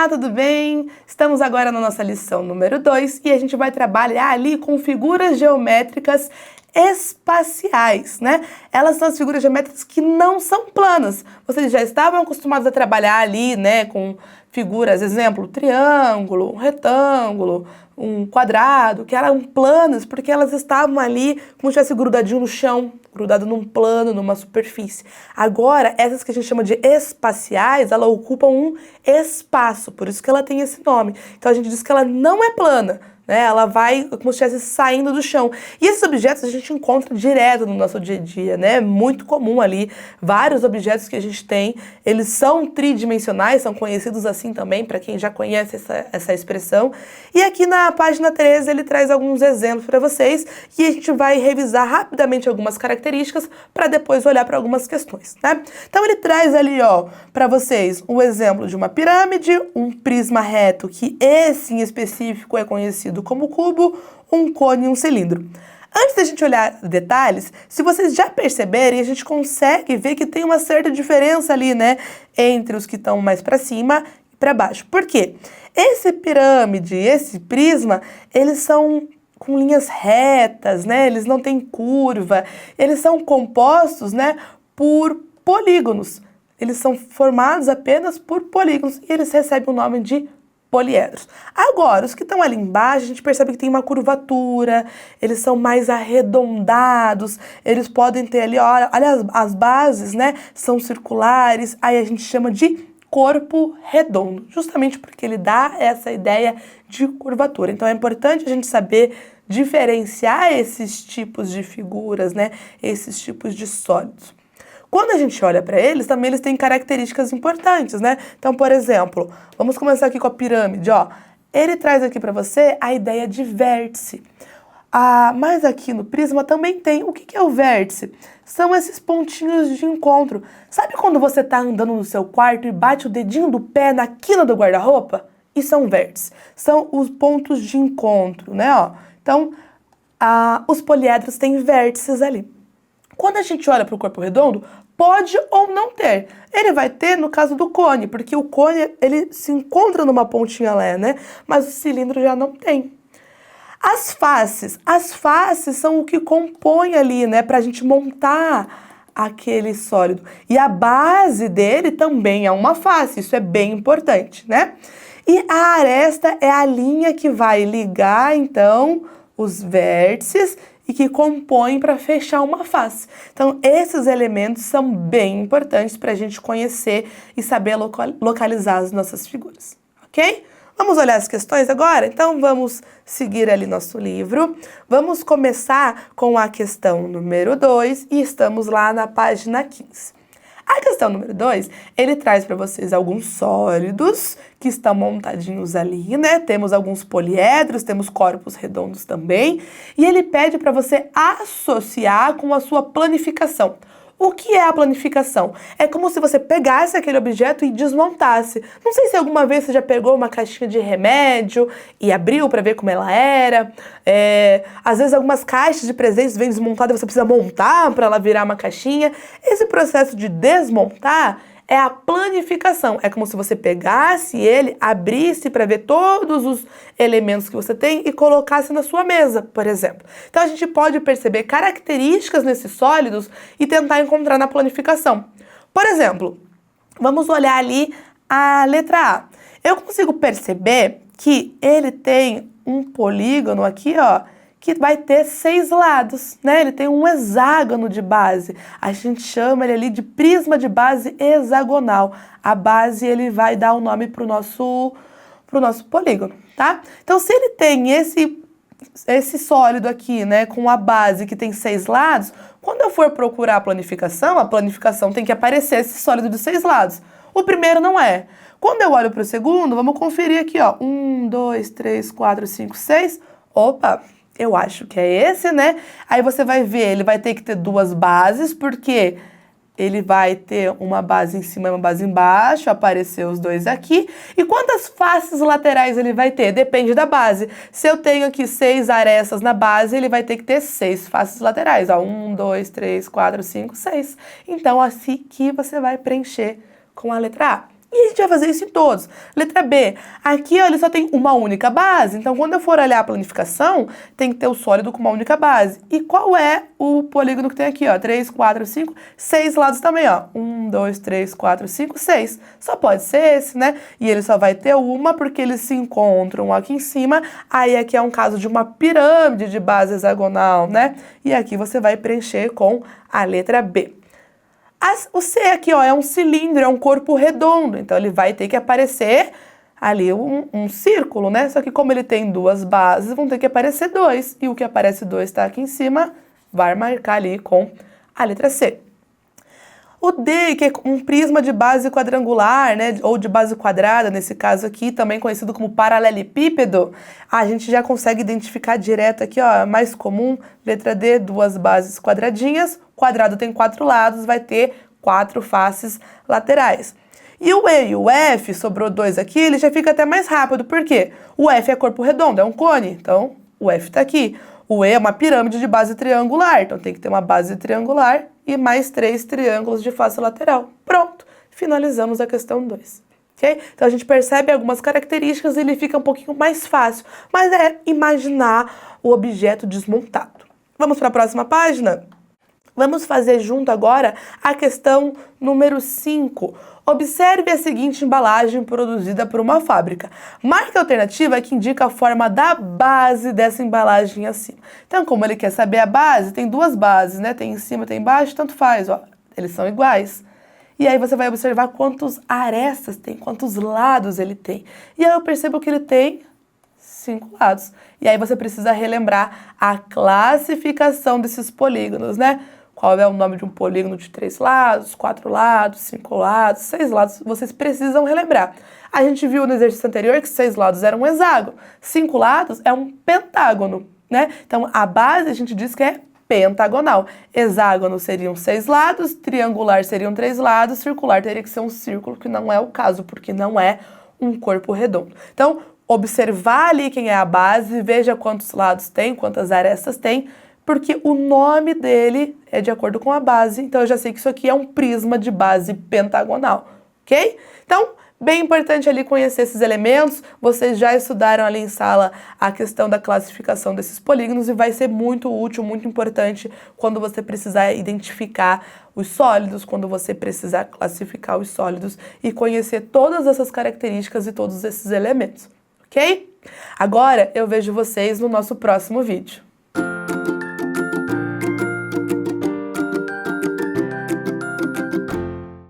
Olá, tudo bem? Estamos agora na nossa lição número 2 e a gente vai trabalhar ali com figuras geométricas espaciais, né? Elas são as figuras geométricas que não são planas. Vocês já estavam acostumados a trabalhar ali, né, com figuras, exemplo, triângulo, um retângulo, um quadrado, que eram planas porque elas estavam ali como se estivesse grudadinho no chão, grudado num plano, numa superfície. Agora, essas que a gente chama de espaciais, ela ocupa um espaço, por isso que ela tem esse nome. Então a gente diz que ela não é plana, né? Ela vai como se estivesse saindo do chão. E esses objetos a gente encontra direto no nosso dia a dia, né? Muito comum ali. Vários objetos que a gente tem, eles são tridimensionais, são conhecidos assim também, para quem já conhece essa expressão. E aqui na página 13 ele traz alguns exemplos para vocês e a gente vai revisar rapidamente algumas características para depois olhar para algumas questões, né? Então ele traz ali, ó, para vocês um exemplo de uma pirâmide, um prisma reto, que esse em específico é conhecido como cubo, um cone e um cilindro. Antes da gente olhar detalhes, se vocês já perceberem, a gente consegue ver que tem uma certa diferença ali, né, entre os que estão mais para cima e para baixo. Por quê? Esse pirâmide, esse prisma, eles são com linhas retas, né? Eles não têm curva, eles são compostos, né, por polígonos. Eles são formados apenas por polígonos e eles recebem o nome de poliedros. Agora, os que estão ali embaixo, a gente percebe que tem uma curvatura, eles são mais arredondados, eles podem ter ali, olha as bases, né, são circulares, aí a gente chama de corpo redondo, justamente porque ele dá essa ideia de curvatura. Então é importante a gente saber diferenciar esses tipos de figuras, né, esses tipos de sólidos. Quando a gente olha para eles, também eles têm características importantes, né? Então, por exemplo, vamos começar aqui com a pirâmide, ó. Ele traz aqui para você a ideia de vértice. Mas aqui no prisma também tem. O que é o vértice? São esses pontinhos de encontro. Sabe quando você está andando no seu quarto e bate o dedinho do pé na quina do guarda-roupa? Isso é um vértice. São os pontos de encontro, né? Ó. Então, os poliedros têm vértices ali. Quando a gente olha para o corpo redondo, pode ou não ter. Ele vai ter no caso do cone, porque o cone ele se encontra numa pontinha lá, né? Mas o cilindro já não tem. As faces são o que compõe ali, né? Para a gente montar aquele sólido. E a base dele também é uma face, isso é bem importante, né? E a aresta é a linha que vai ligar, então, os vértices e que compõem para fechar uma face. Então, esses elementos são bem importantes para a gente conhecer e saber localizar as nossas figuras, ok? Vamos olhar as questões agora? Então, vamos seguir ali nosso livro. Vamos começar com a questão número 2 e estamos lá na página 15. A questão número 2, ele traz para vocês alguns sólidos que estão montadinhos ali, né? Temos alguns poliedros, temos corpos redondos também. E ele pede para você associar com a sua planificação. O que é a planificação? É como se você pegasse aquele objeto e desmontasse. Não sei se alguma vez você já pegou uma caixinha de remédio e abriu para ver como ela era. Às vezes algumas caixas de presentes vêm desmontadas e você precisa montar para ela virar uma caixinha. Esse processo de desmontar é a planificação. É como se você pegasse ele, abrisse para ver todos os elementos que você tem e colocasse na sua mesa, por exemplo. Então a gente pode perceber características nesses sólidos e tentar encontrar na planificação. Por exemplo, vamos olhar ali a letra A. Eu consigo perceber que ele tem um polígono aqui, ó, que vai ter 6 lados, né? Ele tem um hexágono de base. A gente chama ele ali de prisma de base hexagonal. A base, ele vai dar o nome pro nosso polígono, tá? Então, se ele tem esse sólido aqui, né, com a base que tem 6 lados, quando eu for procurar a planificação tem que aparecer esse sólido de 6 lados. O primeiro não é. Quando eu olho para o segundo, vamos conferir aqui, ó. 1, 2, 3, 4, 5, 6. Opa! Eu acho que é esse, né? Aí você vai ver, ele vai ter que ter 2 bases, porque ele vai ter uma base em cima e uma base embaixo, aparecer os 2 aqui. E quantas faces laterais ele vai ter? Depende da base. Se eu tenho aqui 6 arestas na base, ele vai ter que ter 6 faces laterais. Ó, 1, 2, 3, 4, 5, 6. Então, assim que você vai preencher com a letra A. E a gente vai fazer isso em todos. Letra B, aqui ó, ele só tem uma única base, então quando eu for olhar a planificação, tem que ter o sólido com uma única base. E qual é o polígono que tem aqui, ó? 3, 4, 5, 6 lados também, ó. 1, 2, 3, 4, 5, 6. Só pode ser esse, né? E ele só vai ter uma porque eles se encontram aqui em cima. Aí aqui é um caso de uma pirâmide de base hexagonal, né? E aqui você vai preencher com a letra B. O C aqui, ó, é um cilindro, é um corpo redondo, então ele vai ter que aparecer ali um círculo, né? Só que como ele tem duas bases, vão ter que aparecer dois, e o que aparece dois está aqui em cima, vai marcar ali com a letra C. O D, que é um prisma de base quadrangular, né, ou de base quadrada, nesse caso aqui, também conhecido como paralelepípedo, a gente já consegue identificar direto aqui, ó, mais comum, letra D, duas bases quadradinhas, quadrado tem 4 lados, vai ter 4 faces laterais. E o E e o F, sobrou 2 aqui, ele já fica até mais rápido, por quê? O F é corpo redondo, é um cone, então o F tá aqui. O E é uma pirâmide de base triangular, então tem que ter uma base triangular e mais 3 triângulos de face lateral. Pronto, finalizamos a questão 2. Okay? Então a gente percebe algumas características e ele fica um pouquinho mais fácil, mas é imaginar o objeto desmontado. Vamos para a próxima página? Vamos fazer junto agora a questão número 5. Observe a seguinte embalagem produzida por uma fábrica. Marque a alternativa que indica a forma da base dessa embalagem acima. Então, como ele quer saber a base, tem duas bases, né? Tem em cima, tem embaixo, tanto faz, ó. Eles são iguais. E aí você vai observar quantos arestas tem, quantos lados ele tem. E aí eu percebo que ele tem 5 lados. E aí você precisa relembrar a classificação desses polígonos, né? Qual é o nome de um polígono de 3 lados, 4 lados, 5 lados, 6 lados, vocês precisam relembrar. A gente viu no exercício anterior que 6 lados era um hexágono, 5 lados é um pentágono, né? Então, a base a gente diz que é pentagonal. Hexágono seriam 6 lados, triangular seriam 3 lados, circular teria que ser um círculo, que não é o caso, porque não é um corpo redondo. Então, observar ali quem é a base, veja quantos lados tem, quantas arestas tem, porque o nome dele é de acordo com a base, então eu já sei que isso aqui é um prisma de base pentagonal, ok? Então, bem importante ali conhecer esses elementos, vocês já estudaram ali em sala a questão da classificação desses polígonos e vai ser muito útil, muito importante quando você precisar identificar os sólidos, quando você precisar classificar os sólidos e conhecer todas essas características e todos esses elementos, ok? Agora eu vejo vocês no nosso próximo vídeo.